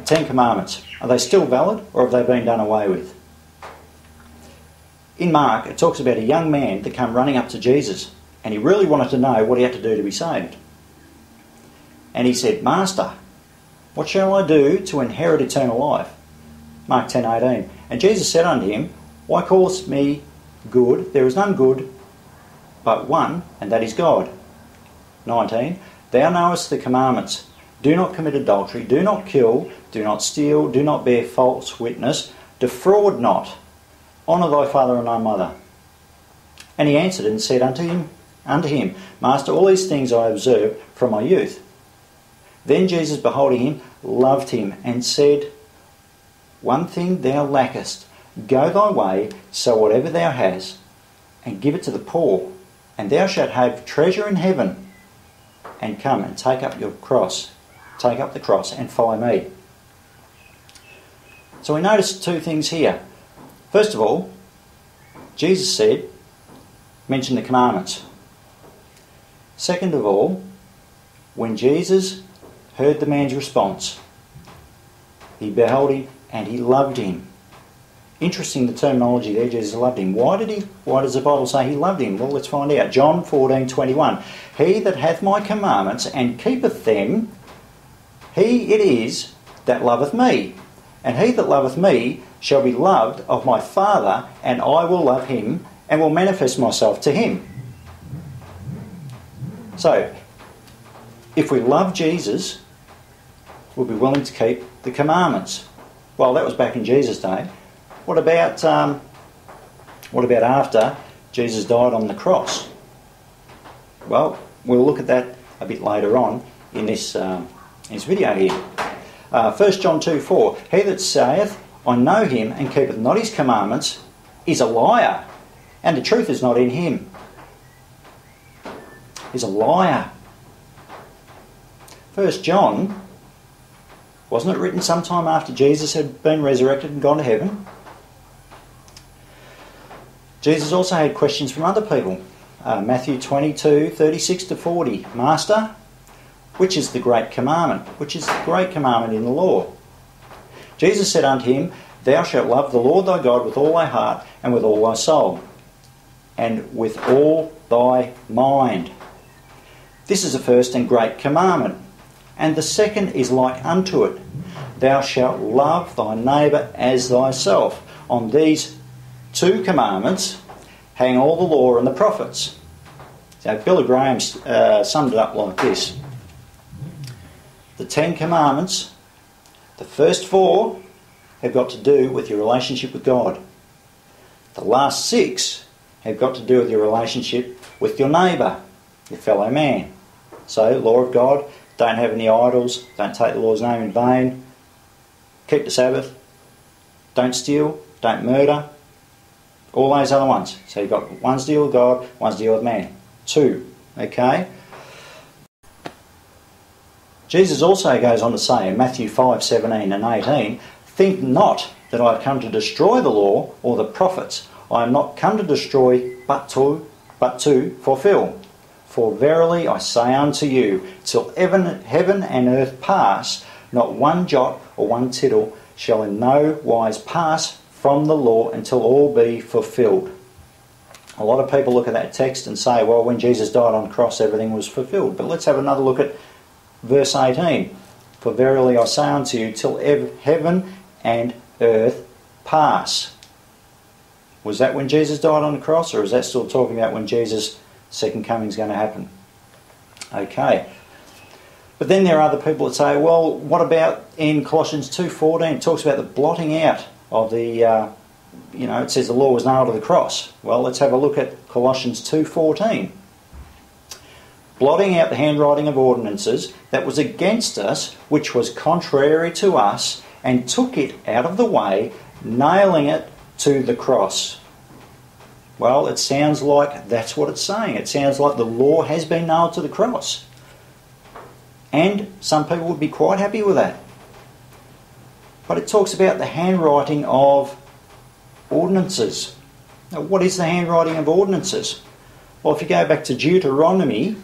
Ten Commandments. Are they still valid, or have they been done away with? In Mark, it talks about a young man that came running up to Jesus, and he really wanted to know what he had to do to be saved. And he said, "Master, what shall I do to inherit eternal life?" Mark 10:18. And Jesus said unto him, "Why callest me good? There is none good but one, and that is God." 19. Thou knowest the commandments. Do not commit adultery, do not kill, do not steal, do not bear false witness, defraud not, honour thy father and thy mother. And he answered and said unto him, Master, all these things I observe from my youth. Then Jesus, beholding him, loved him, and said, One thing thou lackest. Go thy way, sell whatever thou hast, and give it to the poor, and thou shalt have treasure in heaven. And come and take up the cross, and follow me. So we notice two things here. First of all, Jesus mentioned the commandments. Second of all, when Jesus heard the man's response, he beheld him and he loved him. Interesting, the terminology there, Jesus loved him. Why does the Bible say he loved him? Well, let's find out. John 14:21. He that hath my commandments and keepeth them, he it is that loveth me. And he that loveth me shall be loved of my Father, and I will love him and will manifest myself to him. So, if we love Jesus, we'll be willing to keep the commandments. Well, that was back in Jesus' day. What about after Jesus died on the cross? Well, we'll look at that a bit later on in this video here. 1 John 2:4. He that saith, I know him, and keepeth not his commandments, is a liar, and the truth is not in him. He's a liar. 1 John, wasn't it written sometime after Jesus had been resurrected and gone to heaven? Jesus also had questions from other people. Matthew 22:36-40. Master, which is the great commandment? Which is the great commandment in the law? Jesus said unto him, Thou shalt love the Lord thy God with all thy heart, and with all thy soul, and with all thy mind. This is the first and great commandment. And the second is like unto it. Thou shalt love thy neighbour as thyself. On these two commandments hang all the law and the prophets. So Billy Graham summed it up like this. The 10 commandments, the first 4 have got to do with your relationship with God. The last 6 have got to do with your relationship with your neighbour, your fellow man. So, law of God, don't have any idols, don't take the Lord's name in vain, keep the Sabbath, don't steal, don't murder, all those other ones. So you've got one's deal with God, one's deal with man. 2, okay? Jesus also goes on to say in Matthew 5:17 and 18, Think not that I have come to destroy the law or the prophets. I am not come to destroy, but to fulfill. For verily I say unto you, till heaven and earth pass, not one jot or one tittle shall in no wise pass from the law until all be fulfilled. A lot of people look at that text and say, well, when Jesus died on the cross, everything was fulfilled. But let's have another look at verse 18. For verily I say unto you, till heaven and earth pass. Was that when Jesus died on the cross, or is that still talking about when Jesus' second coming is going to happen? Okay. But then there are other people that say, well, what about in Colossians 2:14? It talks about the blotting out of the, it says the law was nailed to the cross. Well, let's have a look at Colossians 2:14. Blotting out the handwriting of ordinances that was against us, which was contrary to us, and took it out of the way, nailing it to the cross. Well, it sounds like that's what it's saying. It sounds like the law has been nailed to the cross. And some people would be quite happy with that. But it talks about the handwriting of ordinances. Now, what is the handwriting of ordinances? Well, if you go back to Deuteronomy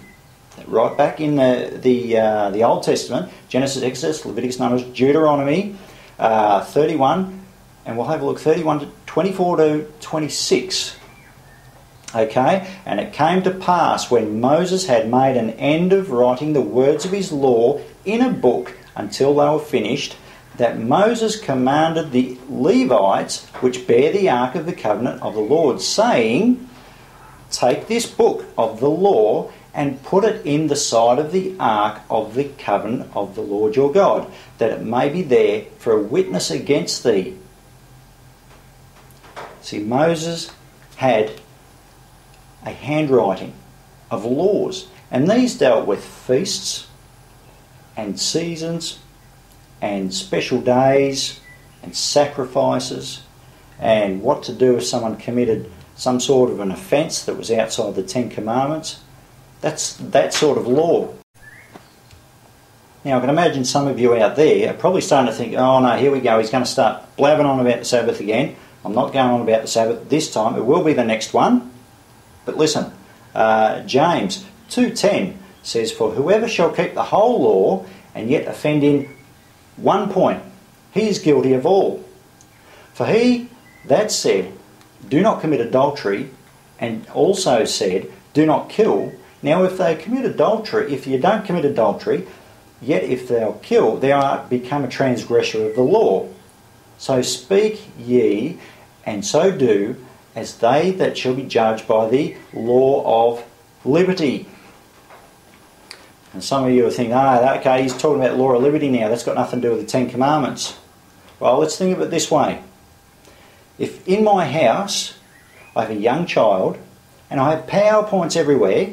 right back in the Old Testament, Genesis, Exodus, Leviticus, Numbers, Deuteronomy 31, and we'll have a look, 24 to 26. Okay, and it came to pass when Moses had made an end of writing the words of his law in a book until they were finished, that Moses commanded the Levites which bear the ark of the covenant of the Lord, saying, take this book of the law and put it in the side of the ark of the covenant of the Lord your God, that it may be there for a witness against thee. See, Moses had a handwriting of laws, and these dealt with feasts and seasons and special days and sacrifices and what to do if someone committed some sort of an offence that was outside the Ten Commandments. That's that sort of law. Now I can imagine some of you out there are probably starting to think, oh no, here we go, he's going to start blabbing on about the Sabbath again. I'm not going on about the Sabbath this time, it will be the next one. But listen, James 2:10 says, for whoever shall keep the whole law and yet offend in one point, he is guilty of all. For he that said, do not commit adultery, and also said, do not kill. Now if they commit adultery, if you don't commit adultery, yet if thou kill, thou art become a transgressor of the law. So speak ye, and so do, as they that shall be judged by the law of liberty. And some of you are thinking, okay, he's talking about law of liberty now, that's got nothing to do with the Ten Commandments. Well, let's think of it this way. If in my house I have a young child and I have PowerPoints everywhere,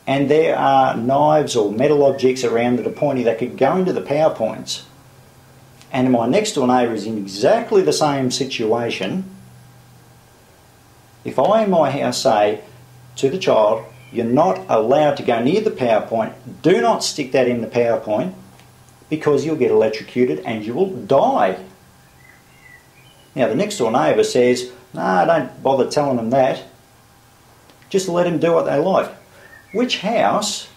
and there are knives or metal objects around that are pointy that could go into the PowerPoints, and my next door neighbour is in exactly the same situation, if I in my house say to the child, you're not allowed to go near the PowerPoint, do not stick that in the PowerPoint because you'll get electrocuted and you will die. Now the next door neighbour says, no, don't bother telling them that, just let them do what they like. Which house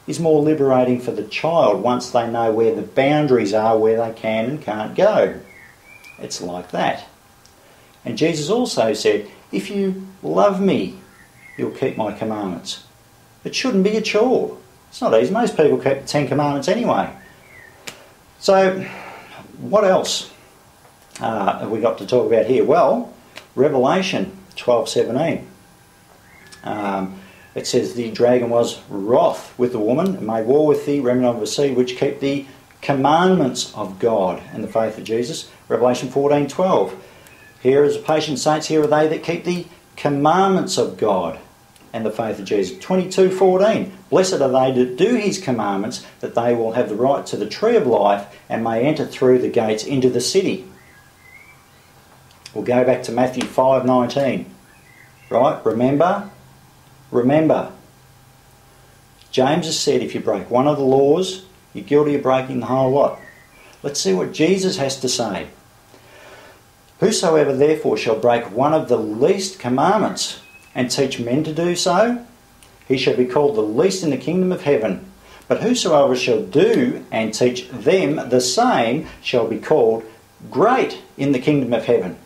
is more liberating for the child once they know where the boundaries are, where they can and can't go? It's like that. And Jesus also said, if you love me, you'll keep my commandments. It shouldn't be a chore. It's not easy. Most people keep the Ten Commandments anyway. So, what else have we got to talk about here? Well, Revelation 12:17. It says, the dragon was wroth with the woman and made war with the remnant of the sea, which keep the commandments of God and the faith of Jesus. Revelation 14:12. Here is the patient saints, here are they that keep the commandments of God and the faith of Jesus. 22:14. Blessed are they that do his commandments, that they will have the right to the tree of life and may enter through the gates into the city. We'll go back to Matthew 5:19. Right? Remember. James has said if you break one of the laws, you're guilty of breaking the whole lot. Let's see what Jesus has to say. Whosoever therefore shall break one of the least commandments and teach men to do so, he shall be called the least in the kingdom of heaven. But whosoever shall do and teach them the same shall be called great in the kingdom of heaven.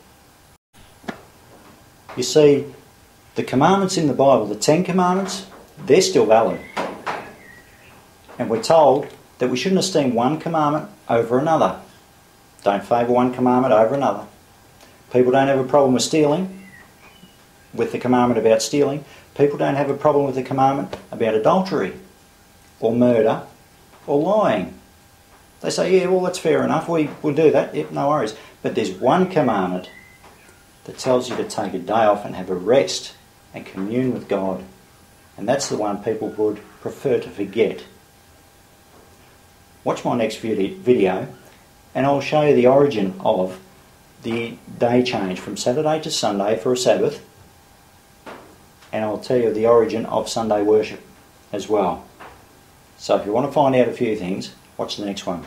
You see, the commandments in the Bible, the Ten Commandments, they're still valid. And we're told that we shouldn't esteem one commandment over another. Don't favour one commandment over another. People don't have a problem with stealing, with the commandment about stealing. People don't have a problem with the commandment about adultery or murder or lying. They say, yeah, well, that's fair enough. We'll do that. Yep, no worries. But there's one commandment that tells you to take a day off and have a rest and commune with God. And that's the one people would prefer to forget. Watch my next video and I'll show you the origin of the day change from Saturday to Sunday for a Sabbath, and I'll tell you the origin of Sunday worship as well. So if you want to find out a few things, watch the next one.